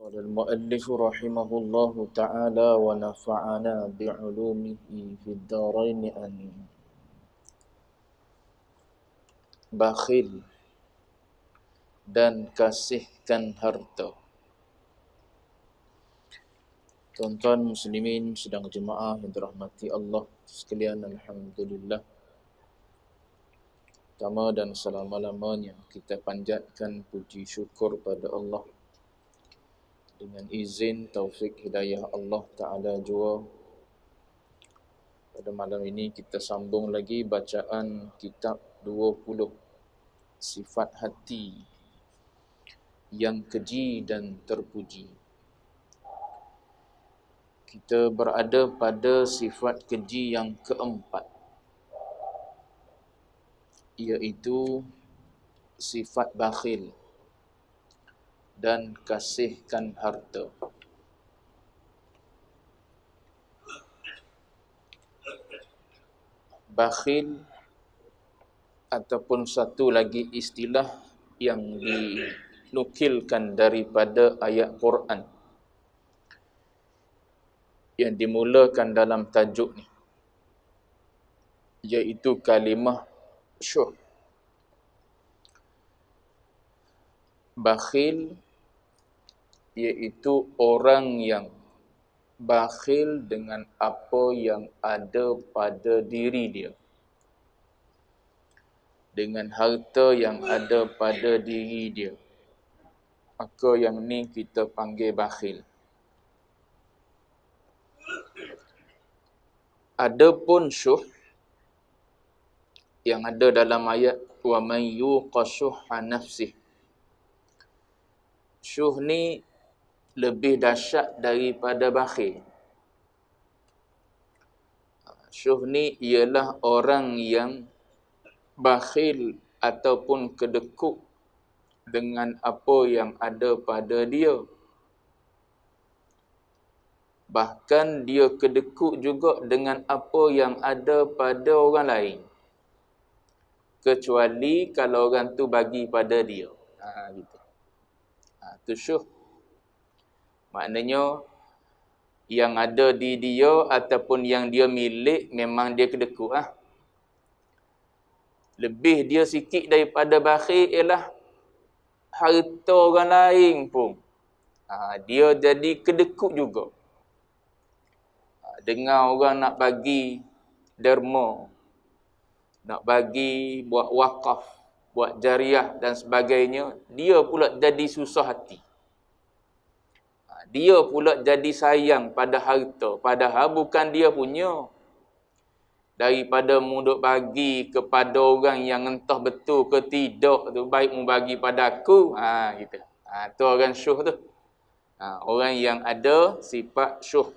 قال المؤلف رحمه الله تعالى ونفعنا بعلومه في الدارين أن bakhil dan kasihkan harta. Tuan-tuan muslimin sedang jemaah yang dirahmati Allah sekalian, alhamdulillah. Pertama dan selama-lamanya kita panjatkan puji syukur pada Allah. Dengan izin taufik hidayah Allah Ta'ala jua, pada malam ini kita sambung lagi bacaan kitab 20 Sifat Hati yang Keji dan Terpuji. Kita berada pada sifat keji yang keempat, iaitu sifat bakhil dan kasihkan harta. Bakhil ataupun satu lagi istilah yang dinukilkan daripada ayat Quran yang dimulakan dalam tajuk ni, iaitu kalimah syuh. Bakhil iaitu orang yang bakhil dengan apa yang ada pada diri dia, dengan harta yang ada pada diri dia. Maka yang ni kita panggil bakhil. Adapun syuh yang ada dalam ayat wa man yuqa syuhha nafsihi, syuh ni lebih dahsyat daripada bakhil. Syuh ni ialah orang yang bakhil ataupun kedekut dengan apa yang ada pada dia. Bahkan dia kedekut juga dengan apa yang ada pada orang lain, kecuali kalau orang tu bagi pada dia. Gitu. Tu syuh. Maknanya yang ada di dia ataupun yang dia milik memang dia kedekut lah. Lebih dia sikit daripada bakhil ialah harta orang lain pun. Dia jadi kedekut juga. Dengar orang nak bagi derma, nak bagi buat wakaf, buat jariah dan sebagainya, dia pula jadi susah hati. Dia pula jadi sayang pada harta, padahal bukan dia punya. Daripada muduk bagi kepada orang yang entah betul ke tidak tu, baik mu bagi pada aku, gitu. Tu orang syuh tu. Orang yang ada sifat syuh.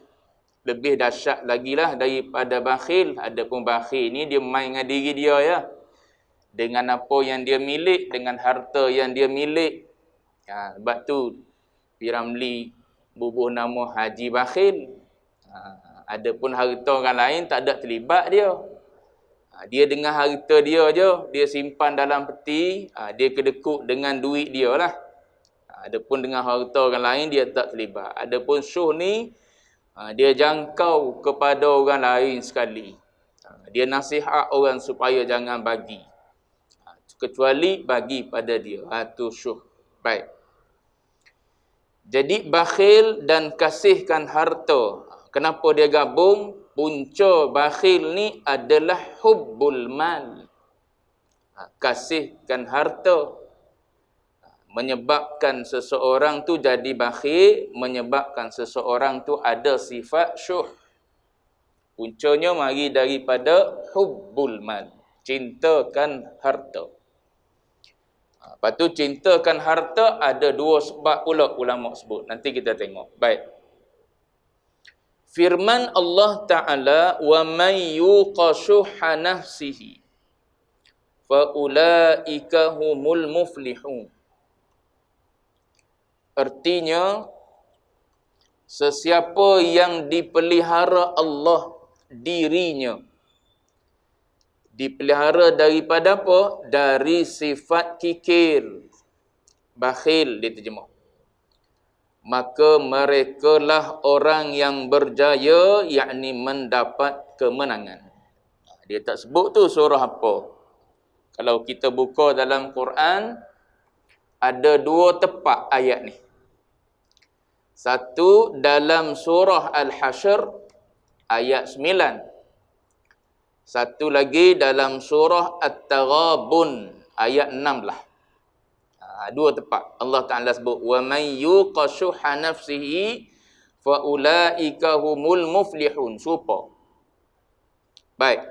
Lebih dahsyat lagi lah daripada bakhil. Adapun bakhil ni dia main dengan diri dia ya. Dengan apa yang dia milik, dengan harta yang dia milik. Sebab tu Piramli bubuh nama Haji Bakhil. Adapun harta orang lain tak ada terlibat dia. Dia dengan harta dia je, dia simpan dalam peti, dia kedekut dengan duit dia lah. Adapun dengan harta orang lain dia tak terlibat. Adapun syuh ni dia jangkau kepada orang lain sekali. Dia nasihat orang supaya jangan bagi, kecuali bagi pada dia. Tu syuh. Baik. Jadi bakhil dan kasihkan harta. Kenapa dia gabung? Punca bakhil ni adalah hubbul mal. Kasihkan harta. Menyebabkan seseorang tu jadi bakhil, menyebabkan seseorang tu ada sifat syuh. Puncanya mari daripada hubbul mal, cintakan harta. Lepas tu cintakan harta ada dua sebab pula ulama sebut. Nanti kita tengok. Baik. Firman Allah Ta'ala, wa man yuqa syuhha nafsihi fa ulaika humul muflihun. Artinya, sesiapa yang dipelihara Allah dirinya, dipelihara daripada apa? Dari sifat kikir. Bakhil diterjemah. maka merekalah orang yang berjaya, yakni mendapat kemenangan. Dia tak sebut tu surah apa. Kalau kita buka dalam Quran, ada 2 tepat ayat ni. Satu dalam surah Al-Hasyr ayat 9. Satu lagi dalam surah At-Taghabun ayat 6 lah. 2 tepat. Allah Ta'ala sebut, wa man yuqa syuhha nafsihi fa ulaika humul muflihun. Supa. Baik.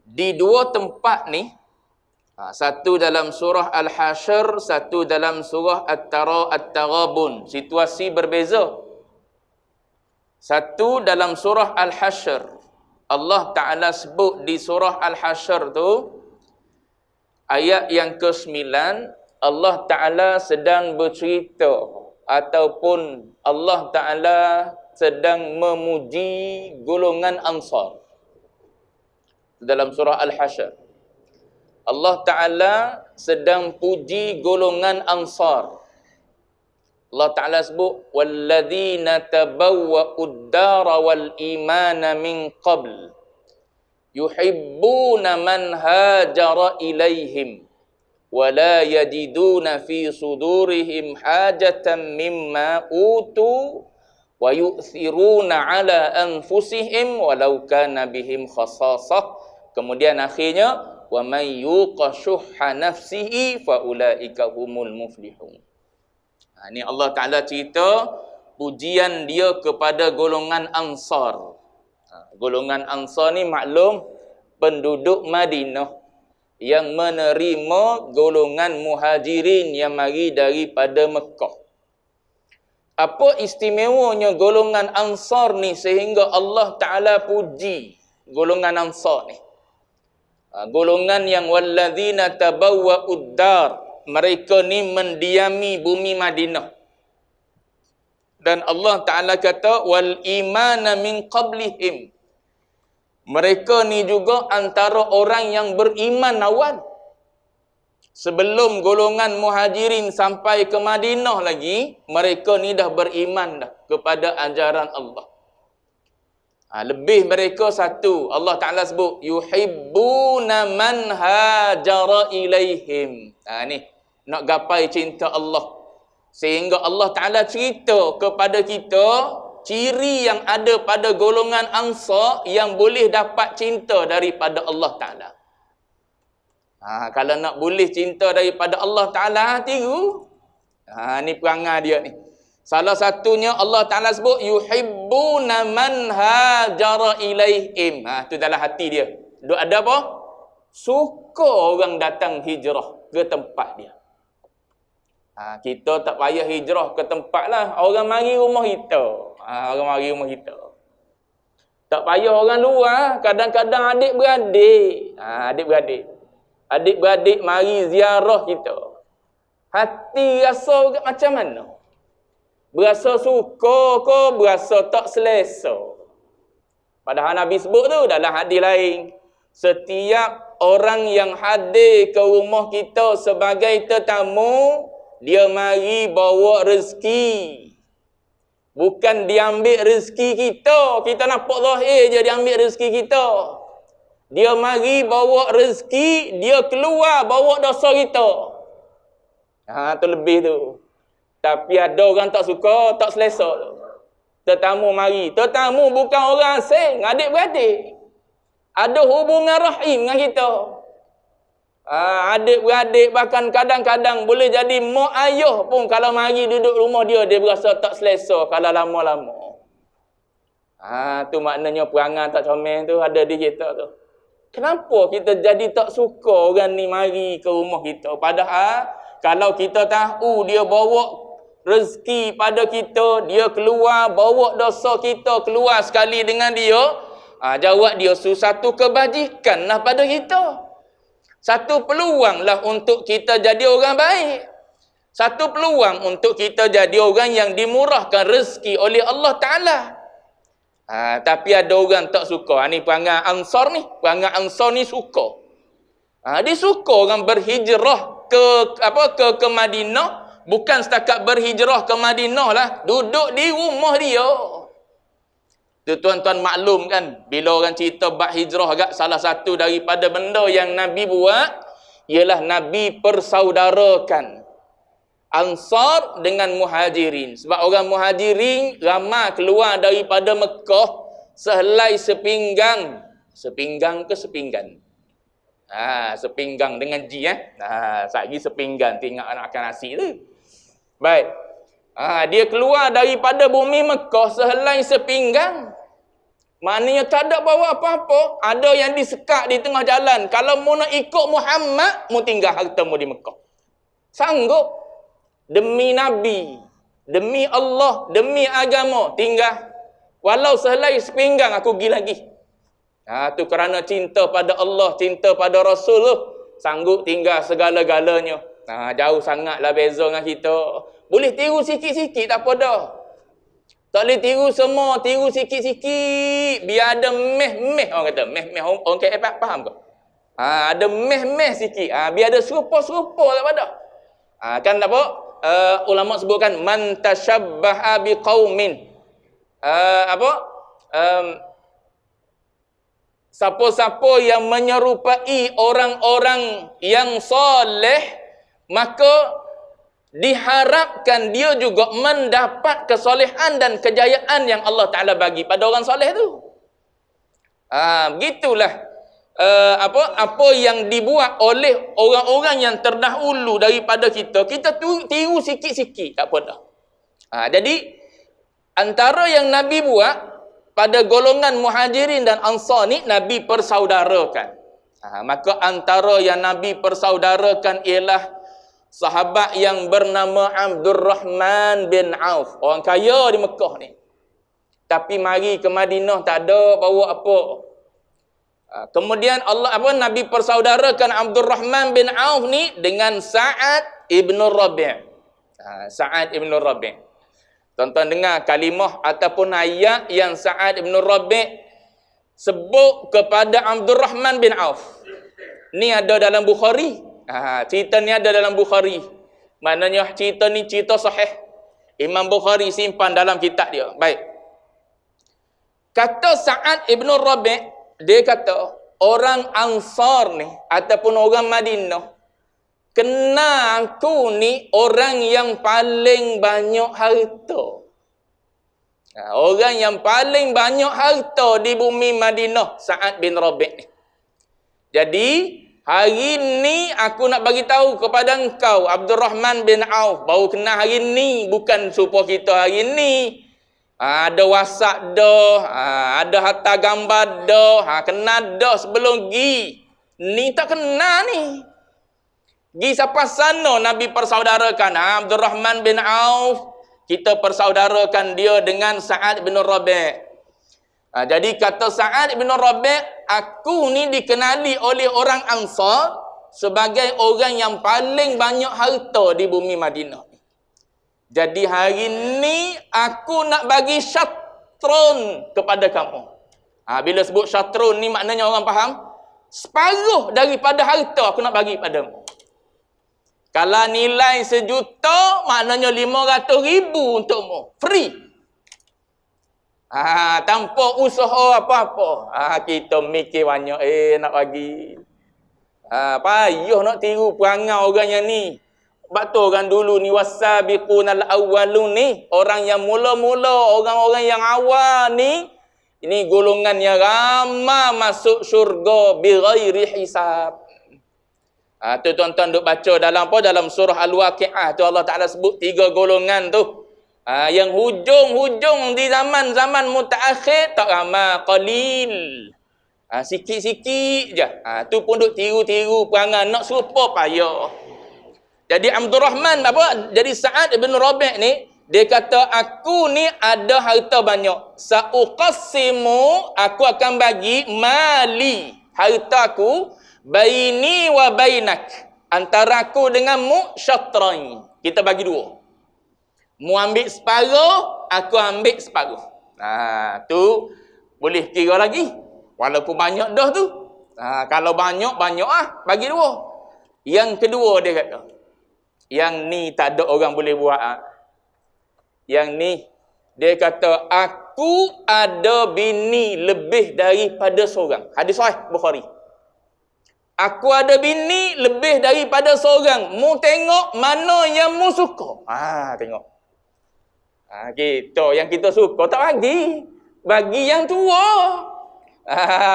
Di 2 tempat ni, satu dalam surah Al-Hasyr, satu dalam surah At-Taghabun. Situasi berbeza. Satu dalam surah Al-Hasyr. Allah Ta'ala sebut di surah Al-Hasyr tu, ayat yang ke-9, Allah Ta'ala sedang bercerita ataupun Allah Ta'ala sedang memuji golongan Ansar. Dalam surah Al-Hasyr, Allah Ta'ala sedang puji golongan Ansar. Allah Ta'ala sebut, walladzina tabawwa'ud dara wal imana min qabl yuhibbuna man hajara ilaihim wa la yajiduna fi sudurihim hajatan mimma utu wa yu'thiruna ala anfusihim walau kana bihim khasasah. Kemudian akhirnya, wa may yuqa syuhha nafsihi fa ulaika humul muflihun. Ini Allah Ta'ala cerita pujian dia kepada golongan Ansar. Golongan Ansar ni maklum penduduk Madinah yang menerima golongan Muhajirin yang mari daripada Mekah. Apa istimewanya golongan Ansar ni sehingga Allah Ta'ala puji golongan Ansar ni? Golongan yang walladzina tabawwa'ud dar, mereka ni mendiami bumi Madinah. Dan Allah Ta'ala kata, wal imana min qablihim, mereka ni juga antara orang yang beriman awal. Sebelum golongan Muhajirin sampai ke Madinah lagi, mereka ni dah beriman dah kepada ajaran Allah. Lebih mereka satu, Allah Ta'ala sebut, yuhibbuna man hajara ilaihim. Ni, nak gapai cinta Allah. Sehingga Allah Ta'ala cerita kepada kita, ciri yang ada pada golongan Ansar yang boleh dapat cinta daripada Allah Ta'ala. Kalau nak boleh cinta daripada Allah Ta'ala, tiru. Ni perangai dia ni. Salah satunya Allah Ta'ala sebut, yuhibbuna man hajara ilaihim. Tu dalam hati dia. Duk ada apa? Suka orang datang hijrah ke tempat dia. Kita tak payah hijrah ke tempat lah. Orang mari rumah kita. Orang mari rumah kita. Tak payah orang luar. Kadang-kadang adik-beradik. Adik-beradik. Adik-beradik mari ziarah kita. Hati rasa macam mana? Berasa suka ke berasa tak selesa? Padahal Nabi sebut tu dalam hadis lain, setiap orang yang hadir ke rumah kita sebagai tetamu, dia mari bawa rezeki. Bukan diambil rezeki kita. Kita nampak zahir je dia ambil rezeki kita. Dia mari bawa rezeki, dia keluar bawa dosa kita. Tu lebih tu. Tapi ada orang tak suka, tak selesa tu. Tetamu mari. Tetamu bukan orang asing, adik-beradik. Ada hubungan rahim dengan kita. Adik-beradik bahkan kadang-kadang boleh jadi mak ayah pun kalau mari duduk rumah dia, dia berasa tak selesa kalau lama-lama. Tu maknanya perangai tak comel tu ada di kita tu. Kenapa kita jadi tak suka orang ni mari ke rumah kita? Padahal kalau kita tahu dia bawa rezeki pada kita, dia keluar bawa dosa kita keluar sekali dengan dia, jawab dia satu kebajikan lah pada kita. Satu peluang lah untuk kita jadi orang baik. Satu peluang untuk kita jadi orang yang dimurahkan rezeki oleh Allah Ta'ala. Tapi ada orang tak suka. Ni perangai Ansar ni. Perangai Ansar ni suka. Dia suka orang berhijrah ke Madinah Bukan setakat berhijrah ke Madinah lah. Duduk di rumah dia. Tu tuan-tuan maklum kan. Bila orang cerita bab hijrah agak salah satu daripada benda yang Nabi buat. Ialah Nabi persaudarakan Ansar dengan Muhajirin. Sebab orang Muhajirin ramai keluar daripada Mekah sehelai sepinggang. Sepinggang ke sepinggan? Sepinggang dengan G lagi sepinggan tengok anak makan nasi tu. Baik. Dia keluar daripada bumi Mekah sehelai sepinggang. Maknanya tak ada bawa apa-apa. Ada yang disekat di tengah jalan. Kalau mu nak ikut Muhammad, mu tinggal harta mu di Mekah. Sanggup. Demi Nabi, demi Allah, demi agama, tinggal. Walau sehelai sepinggang aku pergi lagi. Tu kerana cinta pada Allah, cinta pada Rasul tu, sanggup tinggal segala-galanya. Jauh sangatlah beza dengan kita. Boleh tiru sikit-sikit, tak apa dah. Tak boleh tiru semua, tiru sikit-sikit. Biar ada meh-meh, orang kata. Meh-meh, orang KL faham ke? Ada meh-meh sikit. Biar ada serupa-serupa, tak apa dah. Kan tak apa? Ulama sebutkan man tashabbaha biqaumin. Siapa-siapa yang menyerupai orang-orang yang soleh, maka diharapkan dia juga mendapat kesolehan dan kejayaan yang Allah Ta'ala bagi pada orang soleh tu. Begitulah apa yang dibuat oleh orang-orang yang terdahulu daripada kita. Kita tiru sikit-sikit, tak apa dah. Jadi antara yang Nabi buat pada golongan Muhajirin dan Ansar ni, Nabi persaudarakan. Maka antara yang Nabi persaudarakan ialah sahabat yang bernama Abdurrahman bin Auf. Orang kaya di Mekah ni. Tapi mari ke Madinah tak ada bawa apa. Kemudian Nabi persaudarakan Abdurrahman bin Auf ni dengan Sa'ad ibn Rabi'. Sa'ad ibn Rabi'. Tuan-tuan dengar kalimah ataupun ayat yang Sa'ad ibn Rabi' sebut kepada Abdurrahman bin Auf. Ni ada dalam Bukhari. Cerita ni ada dalam Bukhari. Maknanya cerita ni cerita sahih. Imam Bukhari simpan dalam kitab dia. Baik. Kata Sa'ad ibn Rabi', dia kata, orang Ansar ni, ataupun orang Madinah, kenal aku ni orang yang paling banyak harta. Orang yang paling banyak harta di bumi Madinah, Sa'ad bin Rabi' ni. Jadi, hari ni aku nak bagi tahu kepada engkau, Abdurrahman bin Auf, baru kenal hari ni, bukan supaya kita hari ni. Ada WhatsApp dah, ada hantar gambar dah, kenal dah sebelum pergi. Ni tak kenal ni. Pergi sampai sana Nabi persaudarakan Abdurrahman bin Auf, kita persaudarakan dia dengan Sa'ad bin Rabi'. Jadi kata Sa'ad bin Rabi', aku ni dikenali oleh orang Ansar sebagai orang yang paling banyak harta di bumi Madinah. Jadi hari ni aku nak bagi syatrun kepada kamu. Bila sebut syatrun ni maknanya orang faham? Separuh daripada harta aku nak bagi padamu. Kalau nilai 1 juta, maknanya 500,000 untukmu. Free. Tanpa usaha apa-apa. Kita mikir banyak, nak bagi. Payuh nak tiru perangai orang yang ni. Sebab tu orang dulu ni, wasabiqunal awwalun ni, orang yang mula-mula, orang-orang yang awal ni, ini golongan yang ramai masuk syurga bighairi hisab. Tu tuan-tuan duk baca dalam apa? Dalam surah Al-Waqi'ah tu Allah Ta'ala sebut 3 golongan tu. Yang hujung-hujung di zaman-zaman mutaakhir tak ramai, qalil. Sikit-sikit je. Tu pun duk tiru-tiru perangai nak serupa payah. Jadi Abdurrahman jadi Sa'ad bin Rabi' ni, dia kata aku ni ada harta banyak. Sa'uqassimu, aku akan bagi mali, hartaku, baini wa bainak, antara aku denganmu syatrain. Kita bagi 2. Mu ambil separuh, aku ambil separuh. Tu boleh kira lagi. Walaupun banyak dah tu. Kalau banyak bagi 2. Yang kedua dia kata, Yang ni tak ada orang boleh buat. Yang ni, dia kata, aku ada bini lebih daripada seorang. Hadis sahih Bukhari. Aku ada bini lebih daripada seorang. Mu tengok mana yang mu suka. Tengok. Kita yang kita suka tak bagi. Bagi yang tua.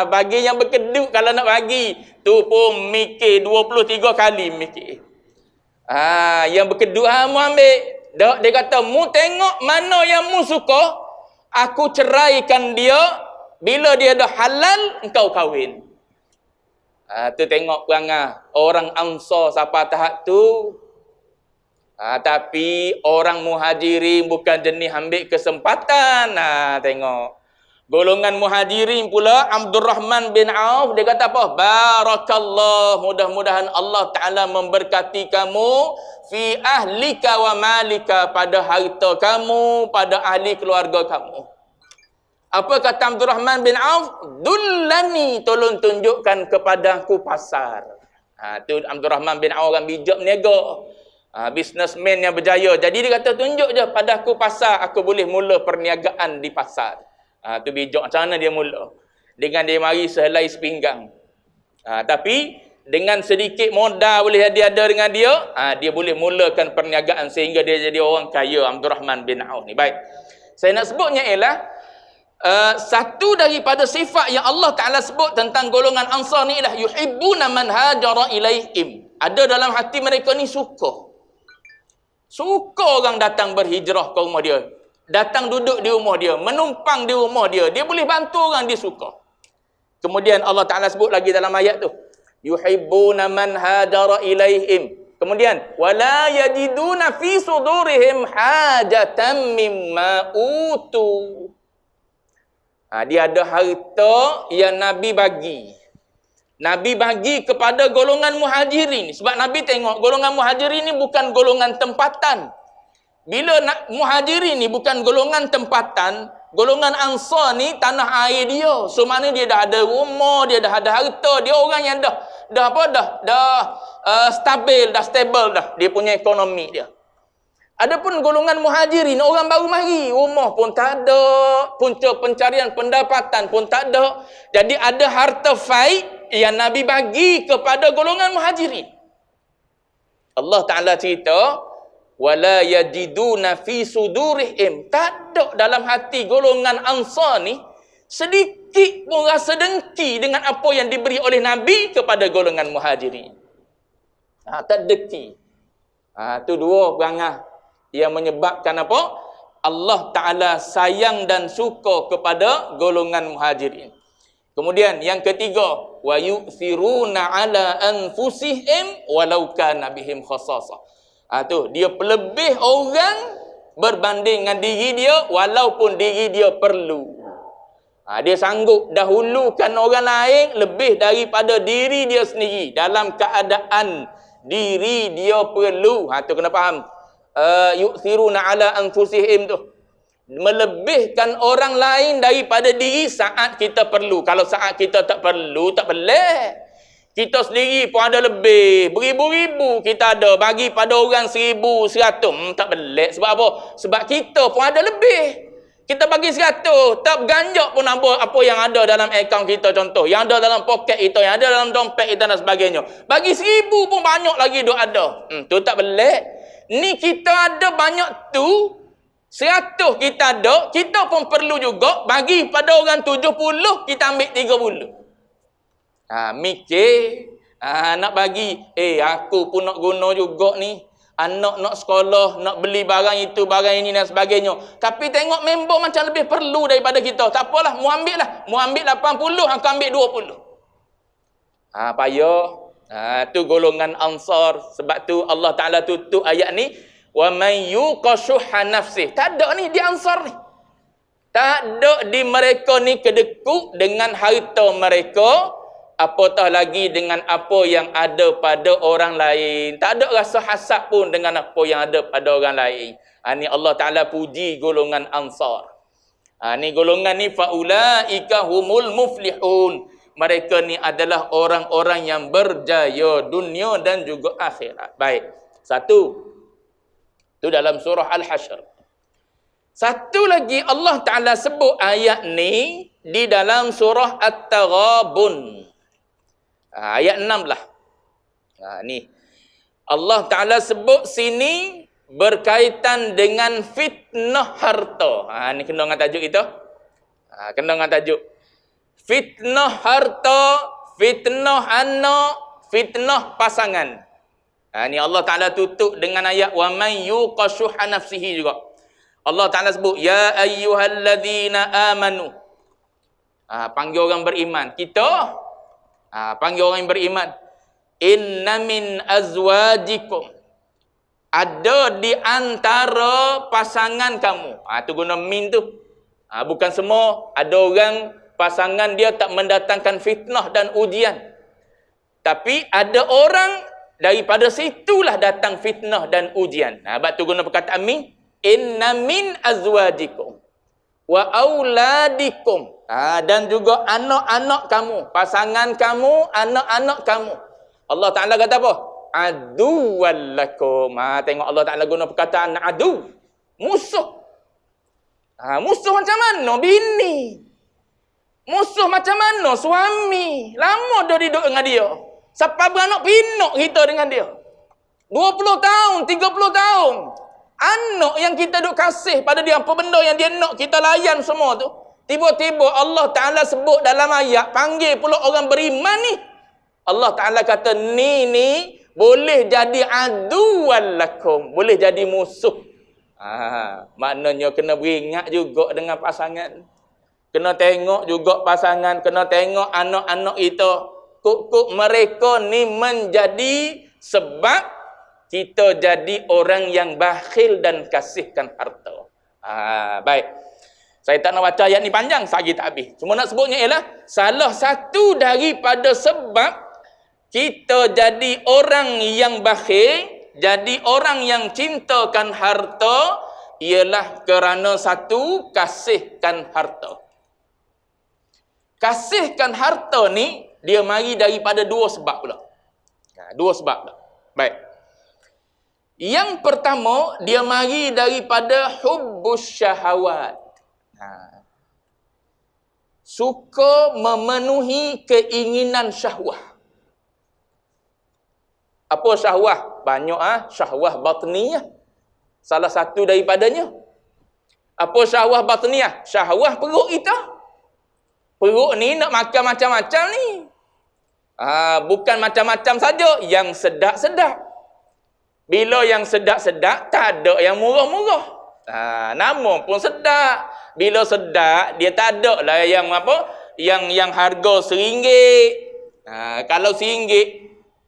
Bagi yang berkedut kalau nak bagi. Tu pun mikir 23 kali mikir. Yang berkedut mu ambil. Dia kata, mu tengok mana yang mu suka. Aku ceraikan dia. Bila dia dah halal, engkau kahwin. Tu tengok perangai orang Ansar sampai tahap tu. Tapi orang Muhajirin bukan jenis ambil kesempatan. Tengok. Golongan Muhajirin pula, Abdurrahman bin Auf, dia kata apa? Barakallah, mudah-mudahan Allah Ta'ala memberkati kamu fi ahlika wa malika, pada harta kamu, pada ahli keluarga kamu. Apa kata Abdurrahman bin Auf? Dullani, tolong tunjukkan kepadaku pasar. Tu Abdurrahman bin Auf orang bijak berniaga. Businessman yang berjaya. Jadi dia kata, tunjuk je padaku pasar, aku boleh mula perniagaan di pasar. Tu bijak. Macam mana dia mula? Dengan dia mari sehelai sepinggang. Tapi dengan sedikit modal boleh dia ada dengan dia, dia boleh mulakan perniagaan sehingga dia jadi orang kaya, Abdurrahman bin Auf ni. Baik. Saya nak sebutnya ialah satu daripada sifat yang Allah Ta'ala sebut tentang golongan Ansar ni ialah yuhibbuna man hajara ilaihim. Ada dalam hati mereka ni suka. Suka orang datang berhijrah ke rumah dia. Datang duduk di rumah dia, menumpang di rumah dia. Dia boleh bantu orang, dia suka. Kemudian Allah Ta'ala sebut lagi dalam ayat tu. Yuhibbuna man hajara ilaihim. Kemudian, wala yajiduna fi sudurihim hajatan mimma utu. Dia ada harta yang Nabi bagi. Nabi bagi kepada golongan Muhajirin. Sebab Nabi tengok golongan Muhajirin ni bukan golongan tempatan. Bila Muhajirin ni bukan golongan tempatan, golongan Ansar ni tanah air dia. So mana dia dah ada rumah, dia dah ada harta, dia orang yang dah stabil dah dia punya ekonomi dia. Adapun golongan Muhajirin, orang baru mari, rumah pun tak ada, punca pencarian pendapatan pun tak ada. Jadi ada harta faid yang Nabi bagi kepada golongan Muhajirin. Allah Ta'ala cerita, wala yajiduna fi sudurihim. Tak ada dalam hati golongan Ansar ni sedikit pun rasa dengki dengan apa yang diberi oleh Nabi kepada golongan Muhajirin. Tak dengki. Tu dua perangai yang menyebabkan apa? Allah Ta'ala sayang dan suka kepada golongan Muhajirin. Kemudian yang ketiga, wa yu'thiruna ala anfusihim walau kana bihim khassasah. Tu dia pelebih orang berbanding dengan diri dia walaupun diri dia perlu. Dia sanggup dahulukan orang lain lebih daripada diri dia sendiri dalam keadaan diri dia perlu. Tu kena faham. Yu'thiruna ala anfusihim tu, melebihkan orang lain daripada diri saat kita perlu. Kalau saat kita tak perlu, tak boleh. Kita sendiri pun ada lebih, beribu-ribu kita ada, bagi pada orang 1,000, 100, tak boleh. Sebab apa? Sebab kita pun ada lebih. Kita bagi 100, tak ganjak pun apa yang ada dalam akaun kita, contoh. Yang ada dalam poket kita, yang ada dalam dompet kita dan sebagainya. Bagi 1,000 pun banyak lagi duk ada. Tu tak boleh. Ni kita ada banyak tu, 100 kita ada, kita pun perlu juga bagi pada orang 70, kita ambil 30. Mikir, nak bagi, aku pun nak guna juga ni. Anak nak sekolah, nak beli barang itu, barang ini dan sebagainya. Tapi tengok member macam lebih perlu daripada kita. Tak apalah, mu ambil lah. Mu ambil 80, aku ambil 20. Payah. Tu golongan Ansar. Sebab tu Allah Ta'ala tutup ayat ni, wa man yuqashuha nafsih. Tak ada ni di Ansar ni. Tak ada di mereka ni kedekut dengan harta mereka, apatah lagi dengan apa yang ada pada orang lain. Tak ada rasa hasad pun dengan apa yang ada pada orang lain. Ni Allah Ta'ala puji golongan Ansar. Ni golongan ni faulaika humul muflihun. Mereka ni adalah orang-orang yang berjaya dunia dan juga akhirat. Baik. Satu. Itu dalam surah Al-Hasyr. Satu lagi Allah Ta'ala sebut ayat ni di dalam surah At-Taghabun. Ayat 6 lah. Ni. Allah Ta'ala sebut sini berkaitan dengan fitnah harta. Ni kena dengan tajuk itu. Kena dengan tajuk. Fitnah harta, fitnah anak, fitnah pasangan. Ni Allah Ta'ala tutup dengan ayat wa man yuqa syuhha nafsihi juga. Allah Ta'ala sebut ya ayyuhalladzina amanu. Panggil orang beriman. Kita panggil orang yang beriman. Inna min azwajikum. Ada di antara pasangan kamu. Tu guna min tu. Bukan semua. Ada orang pasangan dia tak mendatangkan fitnah dan ujian. Tapi ada orang daripada situlah datang fitnah dan ujian. Sebab tu guna perkataan min. Inna min azwajikum wa auladikum. Dan juga anak-anak kamu, pasangan kamu, anak-anak kamu. Allah Ta'ala kata apa? Aduwwal lakum. Tengok Allah Ta'ala guna perkataan adu. Musuh. Musuh macam mana? Bini. Musuh macam mana? Suami. Lama dah duduk dengan dia. Sampai beranak pinak kita dengan dia. 20 tahun, 30 tahun. Anak yang kita duk kasih pada dia, apa benda yang dia nak, kita layan semua tu. Tiba-tiba Allah Ta'ala sebut dalam ayat, panggil pula orang beriman ni. Allah Ta'ala kata, ni boleh jadi aduwwal lakum. Boleh jadi musuh. Maknanya kena beringat juga dengan pasangan. Kena tengok juga pasangan. Kena tengok anak-anak itu. Kuk-kuk mereka ni menjadi sebab kita jadi orang yang bakhil dan kasihkan harta. Baik. Saya tak nak baca ayat ni panjang, sehari tak habis. Cuma nak sebutnya ialah, salah satu daripada sebab kita jadi orang yang bakhil, jadi orang yang cintakan harta, ialah kerana satu, kasihkan harta. Kasihkan harta ni, dia mari daripada dua sebab pula. Dua sebab pula. Baik. Yang pertama, dia mari daripada hubbus syahawat. Suka memenuhi keinginan syahwah. Apa syahwah? Banyak syahwah batniyah. Salah satu daripadanya. Apa syahwah batniyah? Syahwah perut kita. Perut ni nak makan macam-macam ni. Bukan macam-macam saja, yang sedap-sedap. Bila yang sedap-sedap, tak ada yang murah-murah. Nama pun sedap. Bila sedap, dia tak ada lah yang apa? Yang harga RM1. Kalau RM1,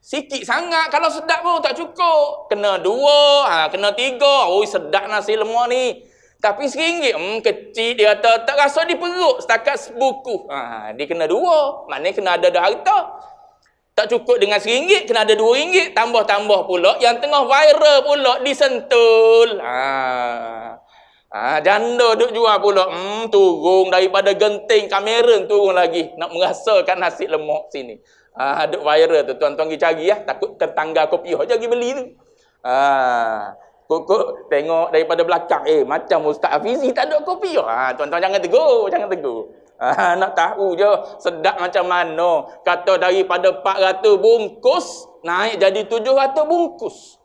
sikit sangat. Kalau sedap pun tak cukup. Kena 2, kena 3. Oh, sedap nasi lemak ni. Tapi RM1, kecil dia kata, tak rasa di perut. Setakat sebuku. Dia kena 2. Maknanya kena ada harta. Tak cukup dengan RM1, kena ada RM2, tambah-tambah pula. Yang tengah viral pula, disentul. Janda duk jual pula. Turun daripada genting kamera, turun lagi. Nak merasakan nasi lemak sini. Duk viral tu. Tuan-tuan pergi cari takut tetangga kopi je pergi beli tu. Kok tengok daripada belakang. Macam Ustaz Hafizi tak ada kopi. Tuan-tuan jangan tegur. Jangan tegur. Nak tahu je sedap macam mana. Kata daripada 400 bungkus naik jadi 700 bungkus.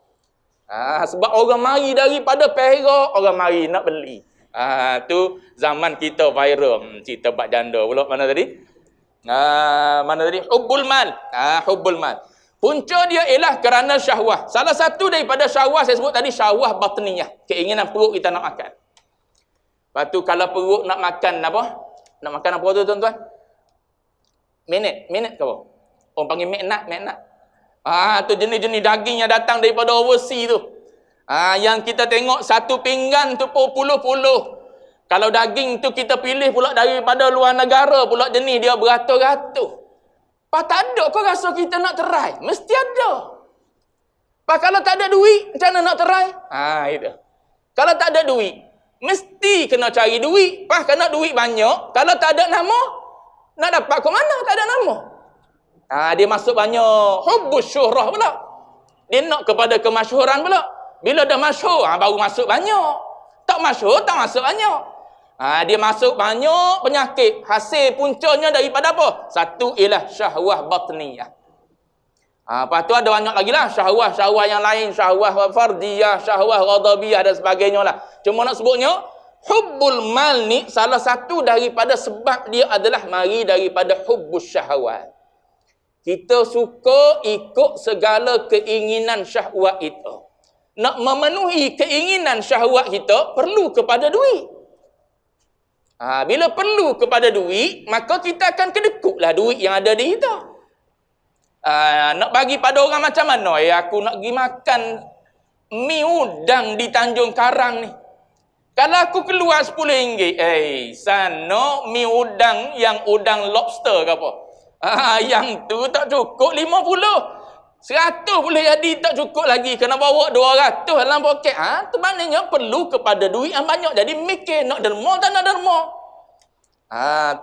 Sebab orang mari daripada Perak, orang mari nak beli. Tu zaman kita viral. Cerita bab janda pula. Mana tadi? Mana tadi? Hubbul mal. Hubbul mal. Punca dia ialah kerana syahwah. Salah satu daripada syahwah saya sebut tadi, syahwah batniyah. Keinginan perut kita nak makan. Lepas tu kalau perut nak makan apa? Nak makan apa tu tuan-tuan? Minit ke apa? Orang panggil meknat. Tu jenis-jenis daging yang datang daripada overseas tu. Yang kita tengok satu pinggan tu puluh-puluh. Kalau daging tu kita pilih pula daripada luar negara pula, jenis dia beratus-ratus. Tak ada kau rasa kita nak try? Mesti ada. Kalau tak ada duit, macam mana nak try? Itu. Kalau tak ada duit, mesti kena cari duit. Kena duit banyak. Kalau tak ada nama, nak dapat ke mana tak ada nama? Dia masuk banyak hubbus syuhrah pula. Dia nak kepada kemasyhuran pula. Bila dah masyhur, baru masuk banyak. Tak masyhur, tak masuk banyak. Dia masuk banyak penyakit. Hasil puncanya daripada apa? Satu ialah syahwah batniyah. Lepas tu ada banyak lagi lah. Syahwah yang lain. Syahwah fardiyah, syahwah ghadabiyah dan sebagainya lah. Cuma nak sebutnya, hubbul mal ni salah satu daripada sebab dia adalah mari daripada hubbus syahwat. Kita suka ikut segala keinginan syahwat itu. Nak memenuhi keinginan syahwat kita, perlu kepada duit. Bila perlu kepada duit, maka kita akan kedekutlah duit yang ada di kita. Nak bagi pada orang macam mana? Aku nak pergi makan mi udang di Tanjung Karang ni. Kalau aku keluar RM10, sana mi udang yang udang lobster ke apa? Yang tu tak cukup 50. 100 boleh jadi tak cukup lagi. Kena bawa 200 dalam poket. Tu maknanya perlu kepada duit yang banyak. Jadi mikir nak derma tak nak derma.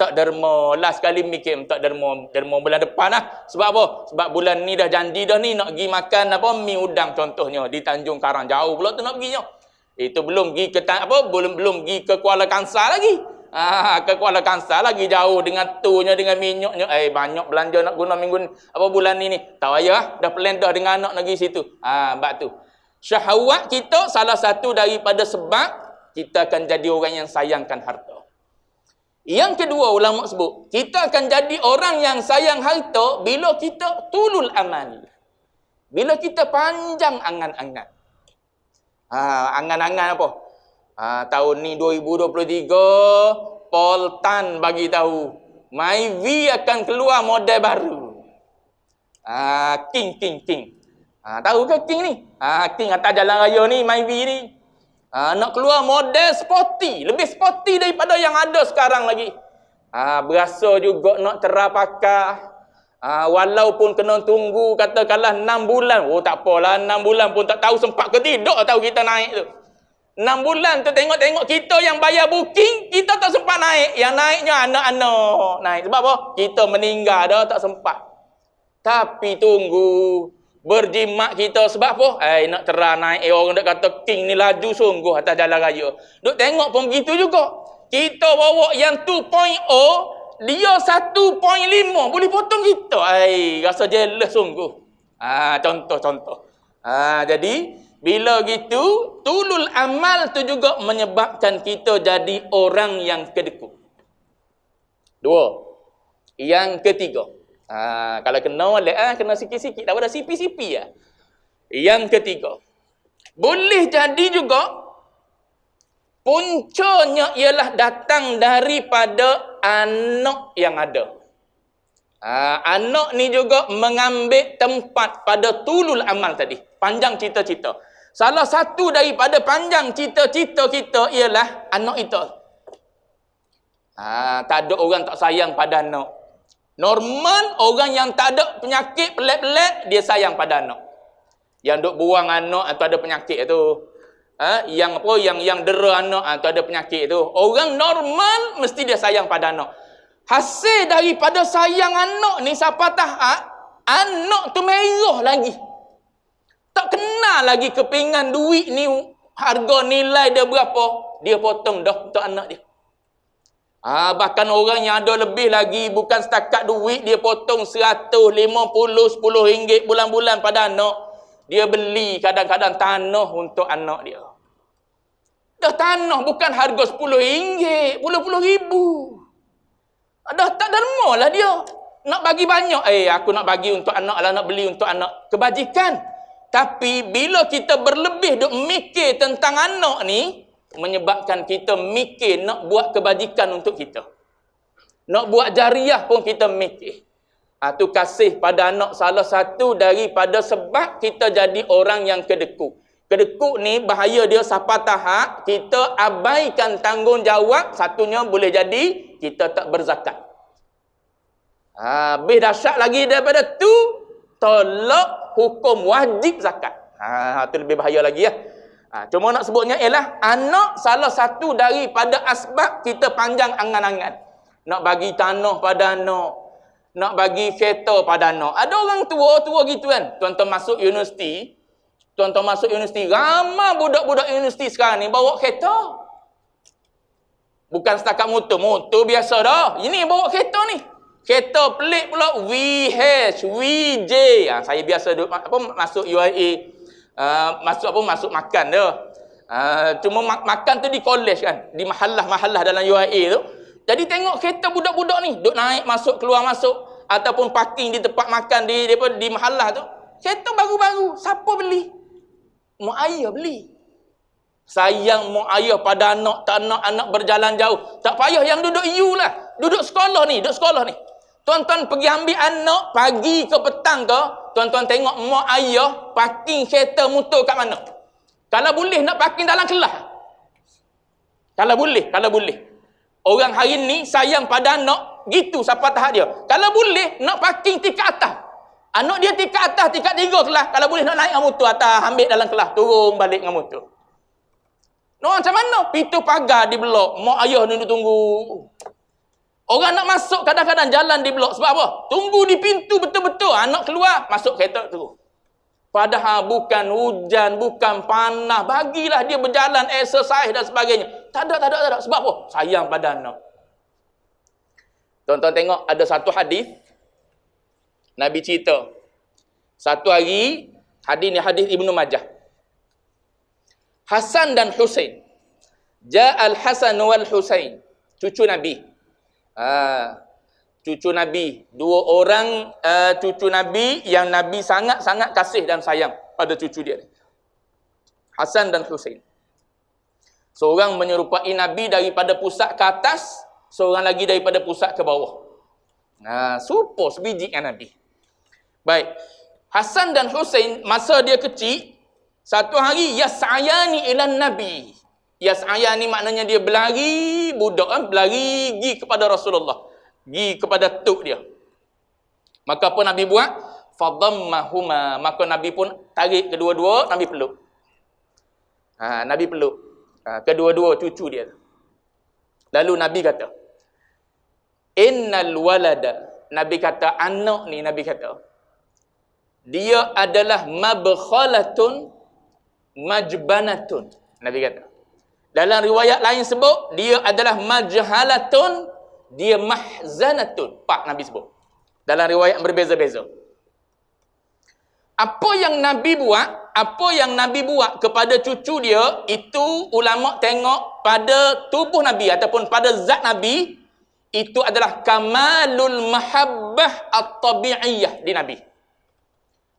Tak derma. Last kali mikir tak derma. Derma bulan depan lah. Sebab apa? Sebab bulan ni dah janji dah ni nak pergi makan mi udang contohnya di Tanjung Karang. Jauh pula tu nak perginya. Itu belum pergi ke belum pergi ke Kuala Kangsar lagi. Ke Kuala Kangsar lagi jauh dengan tunya, dengan minyaknya. Banyak belanja nak guna minggu bulan ni. Tak payah, dah plan dah dengan anak lagi situ. Bab tu. Syahwat kita salah satu daripada sebab kita akan jadi orang yang sayangkan harta. Yang kedua ulama sebut, kita akan jadi orang yang sayang harta bila kita tulul amal. Bila kita panjang angan-angan. Angan-angan apa? Tahun ni 2023, Paul Tan bagi tahu Myvi akan keluar model baru. King. Tahu ke King ni? King atas jalan raya ni, Myvi ni. Nak keluar model sporty, lebih sporty daripada yang ada sekarang lagi. Berasa juga nak terapakah. Walaupun kena tunggu katakanlah 6 bulan. Tak apalah, 6 bulan pun tak tahu sempat ke tidak tahu kita naik tu. 6 bulan tu tengok-tengok kita yang bayar booking, kita tak sempat naik. Yang naiknya anak-anak naik. Sebab apa? Kita meninggal dah, tak sempat. Tapi tunggu. Berjimat kita sebab apa? Nak terang naik. Orang dah kata King ni laju sungguh atas jalan raya. Duk tengok pun begitu juga. Kita bawa yang 2.0, dia 1.5. Boleh potong kita. Rasa jealous sungguh. Contoh. Jadi bila gitu, tulul amal tu juga menyebabkan kita jadi orang yang kedekut. 2. Yang ketiga. Kalau kena kena sikit-sikit. Tak ada sipi-sipi . Yang ketiga. Boleh jadi juga, puncanya ialah datang daripada anak yang ada. Anak ni juga mengambil tempat pada tulul amal tadi. Panjang cita-cita. Salah satu daripada panjang cita-cita kita ialah anak itu. Tak ada orang tak sayang pada anak. Normal, orang yang tak ada penyakit pelik-pelik, dia sayang pada anak. Yang duk buang anak atau ada penyakit tu. Yang dera anak atau ada penyakit tu. Orang normal mesti dia sayang pada anak. Hasil daripada sayang anak ni siapa tahap, anak tu merah lagi. Tak kenal lagi kepingan duit ni, harga nilai dia berapa, dia potong dah untuk anak dia. Bahkan orang yang ada lebih lagi, bukan setakat duit, dia potong 150, 10 ringgit bulan-bulan pada anak. Dia beli kadang-kadang tanah untuk anak dia. Dah tanah bukan harga 10 ringgit, puluh-puluh ribu. Dah tak derma lah dia. Nak bagi banyak. Aku nak bagi untuk anak lah, nak beli untuk anak. Kebajikan. Tapi bila kita berlebih duk mikir tentang anak ni, menyebabkan kita mikir nak buat kebajikan untuk kita. Nak buat jariah pun kita mikir. Tu kasih pada anak salah satu daripada sebab kita jadi orang yang kedekut. Kedekut ni bahaya dia sampai tahap kita abaikan tanggungjawab. Satunya boleh jadi kita tak berzakat. Lebih dahsyat lagi daripada tu, tolak hukum wajib zakat. Itu lebih bahaya lagi . Cuma nak sebutnya ialah anak salah satu daripada asbab kita panjang angan-angan. Nak bagi tanah pada anak. nak bagi kereta pada anak. Ada orang tua-tua gitu kan. Tuan-tuan masuk universiti, ramai budak-budak universiti sekarang ni bawa kereta. Bukan setakat motor biasa dah. Ini bawa kereta ni. Kereta pelik pula VH, VJ. Saya biasa masuk UIA, masuk makan dah. Cuma makan tu di college kan, di mahallah dalam UIA tu. Jadi tengok kereta budak-budak ni duk naik masuk keluar masuk ataupun parking di tempat makan di mahallah tu. Kereta baru-baru, siapa beli? Mak ayah beli. Sayang mak ayah pada anak, tak nak anak berjalan jauh. Tak payah yang duduk you lah. Duduk sekolah ni. Tuan-tuan pergi ambil anak pagi ke petang ke, tuan-tuan tengok mak ayah parking kereta motor kat mana. Kalau boleh nak parking dalam kelas. Kalau boleh. Orang hari ni sayang pada anak, gitu siapa tahap dia. Kalau boleh nak parking tingkat atas. Anak dia tingkat atas, tingkat 3 kelas. Kalau boleh nak naik dengan motor atas, ambil dalam kelas, turun balik dengan motor. No, macam mana? Pintu pagar di blok, mak ayah duduk tunggu. Orang nak masuk kadang-kadang jalan di blok. Sebab apa? Tunggu di pintu betul-betul. Anak keluar, masuk kereta tu. Padahal bukan hujan, bukan panas. Bagilah dia berjalan, exercise dan sebagainya. Tak ada. Sebab apa? Sayang pada anak. Tuan-tuan tengok, ada satu hadis. Nabi cerita. Satu hari, hadis ni hadis Ibnu Majah. Hasan dan Husain. Ja'al Hasan wal Husain. Cucu Nabi. Cucu Nabi. 2 orang cucu Nabi yang Nabi sangat-sangat kasih dan sayang pada cucu dia. Hasan dan Husain. Seorang menyerupai Nabi daripada pusat ke atas, seorang lagi daripada pusat ke bawah. Serupa sebiji dengan Nabi. Baik. Hasan dan Husain masa dia kecil, satu hari yas'ayani ilan Nabi. Yas'ayani maknanya dia berlari, budak berlari pergi kepada Rasulullah. Pergi kepada tok dia. Maka apa Nabi buat? Fadammahuma. Maka Nabi pun tarik kedua-dua, Nabi peluk. Nabi peluk. Kedua-dua cucu dia. Lalu Nabi kata, innal walada. Nabi kata, anak ni Nabi kata, dia adalah mabkhalatun majbanatun. Nabi kata. Dalam riwayat lain sebut, dia adalah majhalatun, dia mahzanatun. Pak Nabi sebut. Dalam riwayat berbeza-beza. Apa yang Nabi buat kepada cucu dia, itu ulama tengok pada tubuh Nabi ataupun pada zat Nabi, itu adalah kamalul mahabbah at-tabi'iyah di Nabi.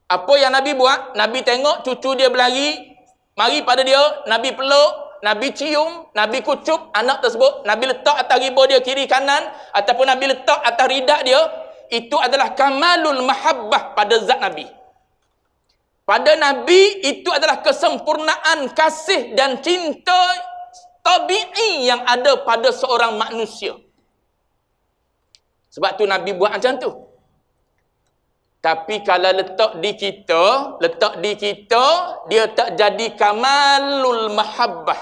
Apa yang Nabi buat, Nabi tengok cucu dia berlari, mari pada dia, Nabi peluk, Nabi cium, Nabi kucup anak tersebut, Nabi letak atas riba dia kiri kanan, ataupun Nabi letak atas ridak dia, itu adalah kamalul mahabbah pada zat Nabi. Pada Nabi, itu adalah kesempurnaan kasih dan cinta tabi'i yang ada pada seorang manusia. Sebab tu Nabi buat macam tu. Tapi kalau letak di kita, dia tak jadi kamalul mahabbah.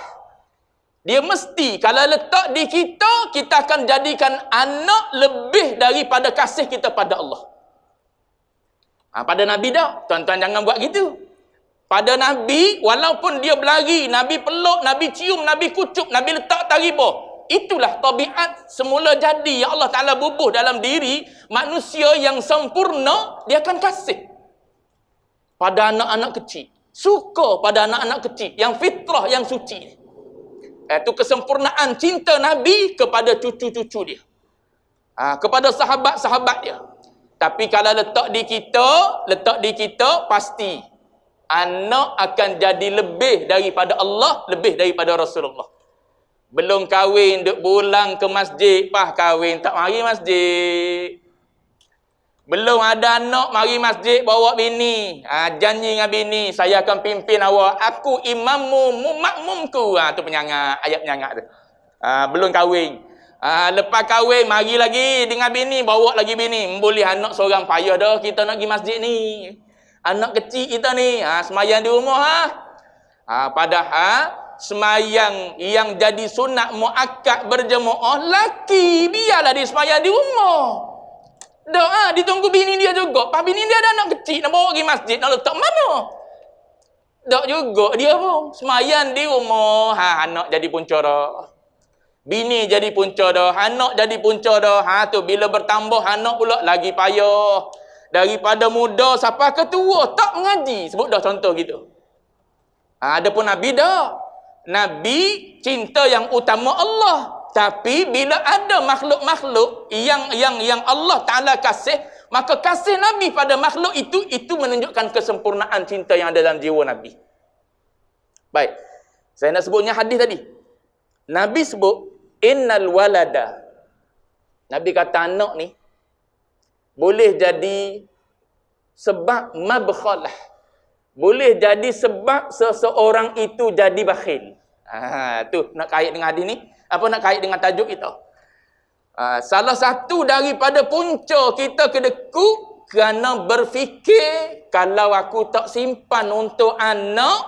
Dia mesti, kalau letak di kita, kita akan jadikan anak lebih daripada kasih kita pada Allah. Pada Nabi dah, tuan-tuan jangan buat gitu. Pada Nabi, walaupun dia berlari, Nabi peluk, Nabi cium, Nabi kucup, Nabi letak taribah. Itulah tabiat semula jadi yang Allah Ta'ala bubuh dalam diri manusia yang sempurna, dia akan kasih pada anak-anak kecil. Suka pada anak-anak kecil yang fitrah, yang suci. Itu kesempurnaan cinta Nabi kepada cucu-cucu dia. Kepada sahabat-sahabat dia. Tapi kalau letak di kita, pasti anak akan jadi lebih daripada Allah, lebih daripada Rasulullah. Belum kahwin, duk pulang ke masjid, kahwin tak mari masjid. Belum ada anak, mari masjid bawa bini. Janji dengan bini, saya akan pimpin awak. Aku imammu, makmumku. Tu penyangat, ayat penyangat tu. Belum kahwin. Lepas kahwin, mari lagi dengan bini, bawa lagi bini. Boleh anak seorang payah dah, kita nak pergi masjid ni. Anak kecil kita ni, semayang di rumah. Padahal, semayang yang jadi sunat muakkad berjemaah, laki biarlah dia semayang di rumah. Dah, ditunggu bini dia juga. Pak bini dia ada anak kecil, nak bawa pergi masjid, nak letak mana? Tak juga dia pun. Semayan di rumah, anak jadi punca dah. Bini jadi punca dah, anak jadi punca dah. Tu bila bertambah anak pula lagi payah. Daripada muda sampai ke tua tak mengaji. Sebut dah contoh gitu. Adapun Nabi dah. Nabi cinta yang utama Allah. Tapi bila ada makhluk-makhluk yang Allah Ta'ala kasih, maka kasih Nabi pada makhluk itu menunjukkan kesempurnaan cinta yang ada dalam jiwa Nabi. Baik. Saya nak sebutnya hadis tadi. Nabi sebut, innal walada. Nabi kata anak ni boleh jadi sebab mabkhalah. Boleh jadi sebab seseorang itu jadi bakhil. Tu nak kait dengan hadis ni. Apa nak kait dengan tajuk kita? Salah satu daripada punca kita kedekut kerana berfikir kalau aku tak simpan untuk anak,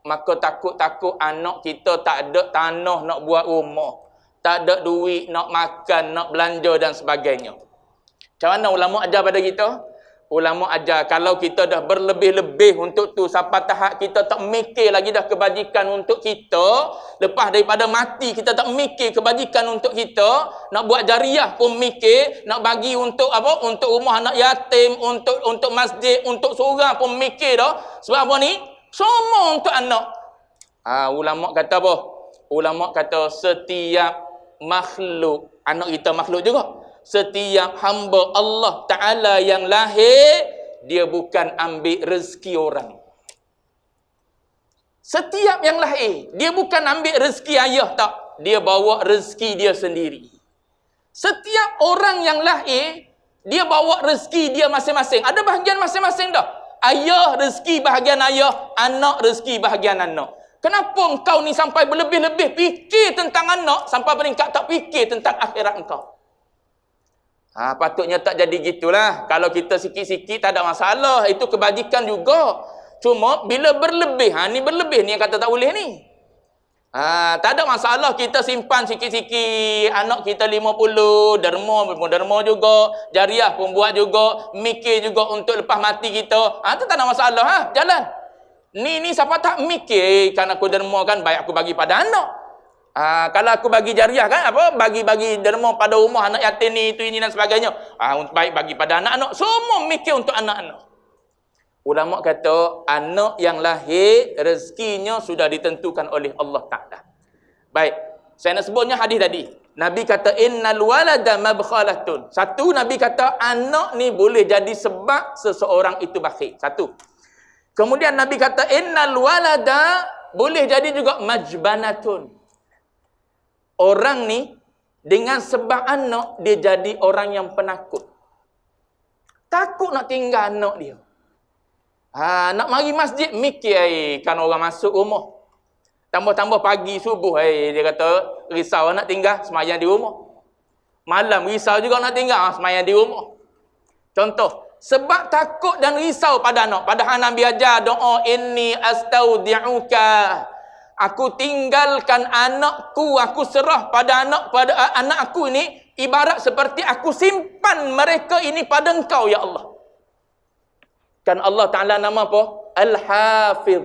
maka takut-takut anak kita tak ada tanah nak buat rumah, tak ada duit nak makan, nak belanja dan sebagainya. Macam mana ulama ajar pada kita? Ulama ajar kalau kita dah berlebih-lebih untuk tu sampai tahap kita tak mikir lagi dah kebajikan untuk kita, lepas daripada mati kita tak mikir kebajikan untuk kita, nak buat jariah pun mikir, nak bagi untuk apa? Untuk rumah anak yatim, untuk masjid, untuk surau pun mikir dah. Sebab apa ni? Semua untuk anak. Ulama kata apa? Ulama kata setiap makhluk, anak kita makhluk juga. Setiap hamba Allah Ta'ala yang lahir, dia bukan ambil rezeki orang. Setiap yang lahir, dia bukan ambil rezeki ayah tak. Dia bawa rezeki dia sendiri. Setiap orang yang lahir, dia bawa rezeki dia masing-masing. Ada bahagian masing-masing dah. Ayah rezeki bahagian ayah, anak rezeki bahagian anak. Kenapa engkau ni sampai berlebih-lebih fikir tentang anak, sampai peringkat tak fikir tentang akhirat engkau? Patutnya tak jadi gitulah. Kalau kita sikit-sikit tak ada masalah. Itu kebajikan juga. Cuma bila berlebih, ni berlebih ni yang kata tak boleh ni. Tak ada masalah kita simpan sikit-sikit. Anak kita 50, derma juga, jariah pun buat juga, mikir juga untuk lepas mati kita. Tu tak ada masalah, jalan. Ni siapa tak mikir kan aku derma kan baik aku bagi pada anak. Kalau aku bagi jariah kan apa bagi derma pada rumah anak yatim ni itu ini dan sebagainya. Baik bagi pada anak-anak, semua mikir untuk anak-anak. Ulama kata anak yang lahir rezekinya sudah ditentukan oleh Allah Taala. Baik, saya nak sebutnya hadis tadi. Nabi kata innal walada mabkhalatun. Satu, Nabi kata anak ni boleh jadi sebab seseorang itu bakhil. Satu. Kemudian Nabi kata innal walada boleh jadi juga majbanatun. Orang ni dengan sebab anak dia jadi orang yang penakut. Takut nak tinggal anak dia. Nak mari masjid mikir kan orang masuk rumah. Tambah-tambah pagi subuh dia kata risau nak tinggal sembahyang di rumah. Malam risau juga nak tinggal sembahyang di rumah. Contoh, sebab takut dan risau pada anak. Padahal Nabi ajar doa inni astaudi'uka. Aku tinggalkan anakku, aku serah pada anak aku ini ibarat seperti aku simpan mereka ini pada engkau ya Allah. Kan Allah Ta'ala nama apa? Al-Hafidh.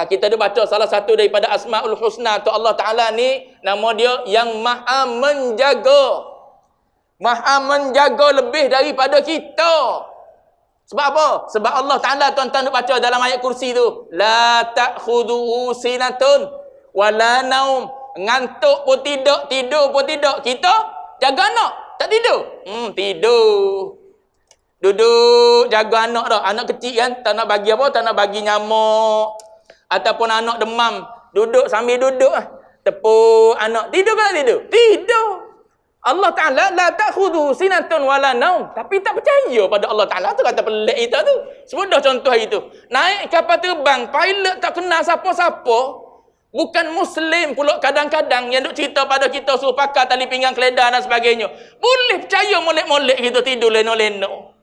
Kita ada baca salah satu daripada Asma'ul Husna tu Allah Ta'ala ni nama dia yang maha menjaga. Maha menjaga lebih daripada kita. Sebab apa? Sebab Allah Ta'ala tuan-tuan baca dalam ayat kursi tu. La ta'khuduhu sinatun wala naum. Ngantuk pun tidak, tidur pun tidak. Kita jaga anak, tak tidur. Tidur. Duduk jaga anak dah. Anak kecil kan, tak nak bagi apa? Tak nak bagi nyamuk. Ataupun anak demam. Duduk sambil duduk tepuk anak. Tidur ke tak tidur? Tidur. Allah Ta'ala la ta'khudhu sinatun wala naum. Tapi tak percaya pada Allah Ta'ala. Tu kata pelik kita tu. Sebut dah contoh hari tu. Naik kapal terbang, pilot tak kenal siapa-siapa. Bukan Muslim pula kadang-kadang yang duk cerita pada kita suruh pakai tali pinggang keledar dan sebagainya. Boleh percaya molek-molek kita tidur leno-leno.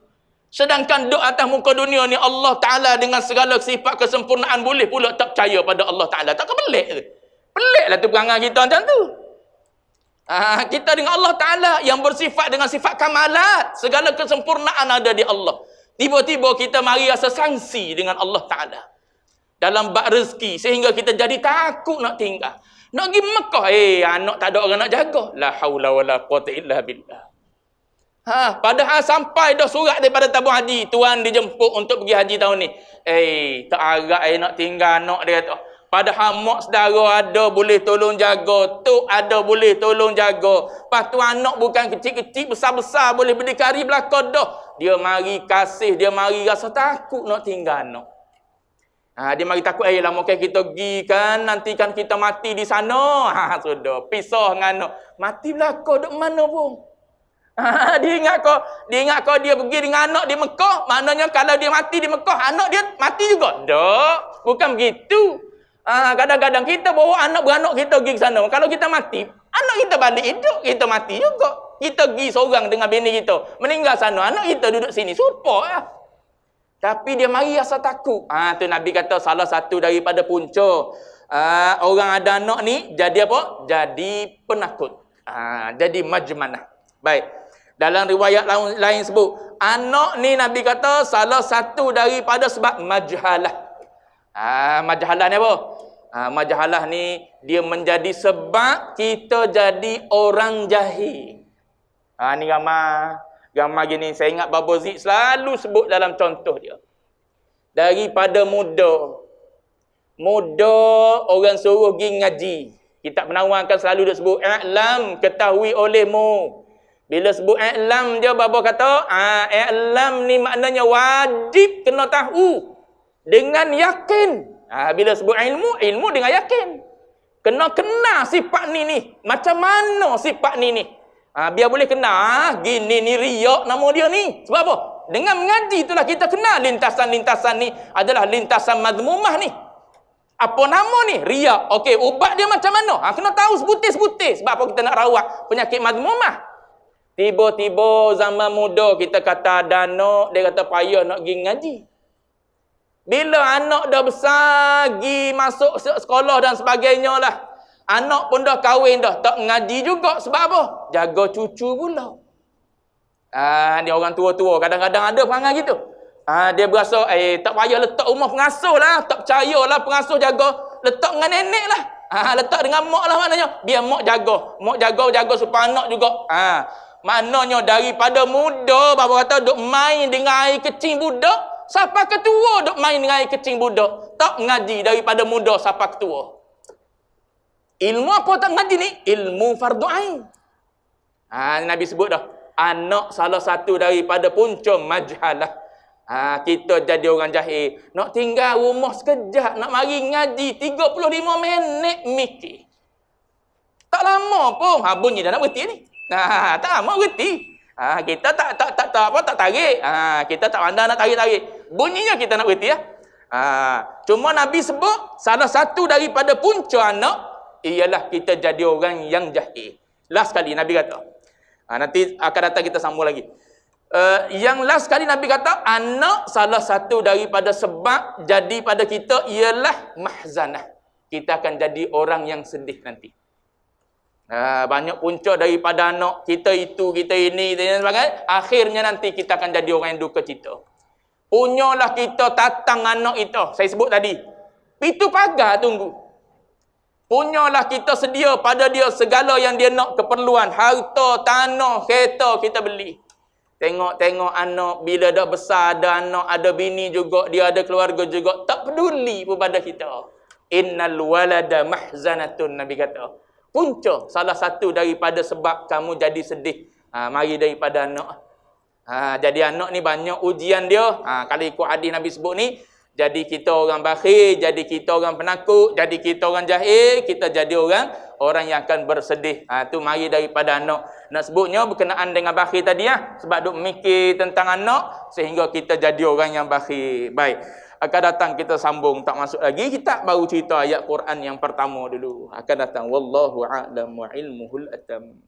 Sedangkan duk atas muka dunia ni Allah Ta'ala dengan segala sifat kesempurnaan boleh pula tak percaya pada Allah Ta'ala. Tak ke pelik tu? Pelik lah tu perangai kita macam tu. Kita dengan Allah Ta'ala yang bersifat dengan sifat kamalat. Segala kesempurnaan ada di Allah. Tiba-tiba kita mari rasa sangsi dengan Allah Ta'ala dalam bab rezeki, sehingga kita jadi takut nak tinggal. Nak pergi Mekah, anak tak ada orang nak jaga. La haula wala quwata illa billah. Padahal sampai dah surat daripada tabung haji, tuan dijemput untuk pergi haji tahun ni. Tak agak nak tinggal anak, dia kata. Padahal mak saudara ada boleh tolong jaga, tok ada boleh tolong jaga. Lepas tu anak bukan kecil-kecil, besar-besar boleh berdikari belakang dah. Dia mari kasih, dia mari rasa takut nak tinggal anak. Dia mari takut, lama kan kita pergi kan, nanti kan kita mati di sana. Sudah, pisah dengan anak. Mati belakang duk mana pun. Dia ingat kau dia pergi dengan anak di Mekah, maknanya kalau dia mati di Mekah, anak dia mati juga. Tak, bukan begitu. Kadang-kadang kita bawa anak beranak kita pergi ke sana. Kalau kita mati, anak kita balik hidup, kita mati juga. Kita pergi seorang dengan bini kita, meninggal sana, anak kita duduk sini, supaya lah. Tapi dia mari rasa takut. Tu Nabi kata salah satu daripada punca orang ada anak ni jadi apa? Jadi penakut. Jadi majmanah. Baik. Dalam riwayat lain sebut, anak ni Nabi kata salah satu daripada sebab majhalah. Majhalah ni apa? Majhalah ni dia menjadi sebab kita jadi orang jahil. Ni gambar gini. Saya ingat Baba Zik selalu sebut dalam contoh dia. Daripada muda orang suruh pergi ngaji. Kitab Penawar kan selalu dia sebut i'lam, ketahui olehmu. Bila sebut i'lam je Baba kata, i'lam ni maknanya wajib kena tahu dengan yakin. Bila sebut ilmu dengan yakin. Kena kenal sifat ni. Macam mana sifat ni. Biar boleh kenal, gini ni riak nama dia ni. Sebab apa? Dengan mengaji itulah kita kenal lintasan-lintasan ni adalah lintasan mazmumah ni. Apa nama ni? Riak. Okey, ubat dia macam mana? Kena tahu sebutir-sebutir. Sebab apa kita nak rawat penyakit mazmumah? Tiba-tiba zaman muda kita kata ada anak, dia kata payah nak pergi ngaji. Bila anak dah besar, pergi masuk sekolah dan sebagainya lah. Anak pun dah kahwin dah, tak ngaji juga. Sebab apa? Jaga cucu pula. Dia orang tua-tua, kadang-kadang ada perangai gitu. Dia berasa, tak payah letak rumah pengasuh lah. Tak percayalah pengasuh jaga. Letak dengan nenek lah. Letak dengan mak lah maknanya. Biar mak jaga. Mak jaga supaya anak juga. Maknanya daripada muda, Bapa kata, duk main dengan air kecil budak. Siapa ketua duk main dengan air kecil budak. Tak ngaji daripada muda siapa ketua. Ilmu apa tak ngaji ni? Ilmu fardu ain. Nabi sebut dah. Anak salah satu daripada punca majhalah. Kita jadi orang jahil. Nak tinggal rumah sekejap. Nak mari ngaji 35 minit mikir. Tak lama pun. Bunyi dah nak berhenti ni. Tak lama berhenti. Kita tak tarik. Kita tak pandang nak tarik-tarik. Bunyinya kita nak berhenti ya. Cuma Nabi sebut salah satu daripada punca anak ialah kita jadi orang yang jahil. Last sekali Nabi kata. Nanti akan datang kita sambung lagi. Yang last sekali Nabi kata anak salah satu daripada sebab jadi pada kita ialah mahzanah. Kita akan jadi orang yang sedih nanti. Banyak punca daripada anak kita itu, kita ini dan sebagainya. Akhirnya nanti kita akan jadi orang yang duka cita. Punyalah kita tatang anak itu. Saya sebut tadi. Pintu pagar tunggu. Punyalah kita sedia pada dia segala yang dia nak, keperluan, harta, tanah, kereta kita beli. Tengok anak bila dah besar, ada anak, ada bini juga, dia ada keluarga juga, tak peduli pun pada kita. Innal walada mahzanatun, Nabi kata. Punca salah satu daripada sebab kamu jadi sedih. Mari daripada anak. Jadi anak ni banyak ujian dia. Kalau ikut hadis Nabi sebut ni, jadi kita orang bakhil, jadi kita orang penakut, jadi kita orang jahil, kita jadi orang yang akan bersedih. Tu mari daripada anak. Nak sebutnya berkenaan dengan bakhil tadi sebab duk mikir tentang anak sehingga kita jadi orang yang bakhil. Baik. Akan datang kita sambung, tak masuk lagi kita baru cerita ayat Quran yang pertama dulu. Akan datang wallahu a'lam wa ilmuhul atam.